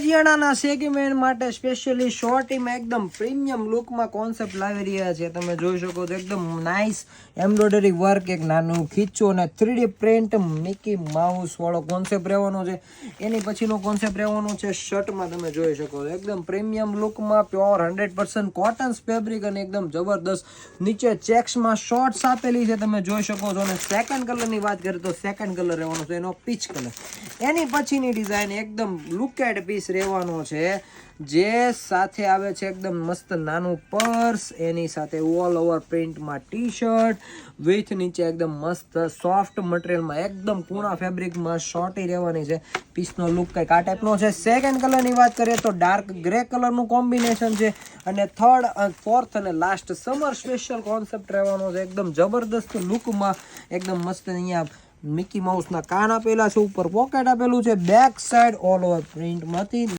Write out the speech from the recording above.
શિયાળાના સેગમેન્ટ માટે સ્પેશિયલી શોર્ટીમાં એકદમ પ્રીમિયમ લુકમાં કોન્સેપ્ટ લાવી રહ્યા છે. તમે જોઈ શકો છો એકદમ નાઇસ એમ્બ્રોઇડરી વર્ક, એક નાનું ખીચું અને 3D પ્રિન્ટ મિકી માઉસ વાળો કોન્સેપ્ટ રહેવાનો છે. એની પછીનો કોન્સેપ્ટ રહેવાનો છે શર્ટમાં. તમે જોઈ શકો છો એકદમ પ્રીમિયમ લુકમાં પ્યોર 100% કોટન ફેબ્રિક અને એકદમ જબરદસ્ત નીચે ચેક્સમાં શોર્ટ્સ આપેલી છે. તમે જોઈ શકો છો. અને સેકન્ડ કલરની વાત કરીએ તો સેકન્ડ કલર રહેવાનો છે એનો પીચ કલર. એની પછીની ડિઝાઇન એકદમ લુક એટ પીસ રહેવાનો છે, જે સાથે આવે છે એકદમ મસ્ત નાનું પર્સ, એની સાથે ઓલ ઓવર પ્રિન્ટમાં ટી શર્ટ વિથ નીચે એકદમ મસ્ત સોફ્ટ મટીરિયલમાં એકદમ કૂણા ફેબ્રિકમાં શોર્ટી રહેવાની છે. પીસનો લુક કંઈક આ ટાઈપનો છે. સેકન્ડ કલરની વાત કરીએ તો ડાર્ક ગ્રે કલરનું કોમ્બિનેશન છે. અને થર્ડ, ફોર્થ અને લાસ્ટ સમર સ્પેશિયલ કોન્સેપ્ટ રહેવાનો છે. એકદમ જબરદસ્ત લુકમાં એકદમ મસ્ત અહીંયા મિકી માઉસના કાન આપેલા છે, ઉપર પોકેટ આપેલું છે, બેક સાઈડ ઓલ ઓવર પ્રિન્ટમાંથી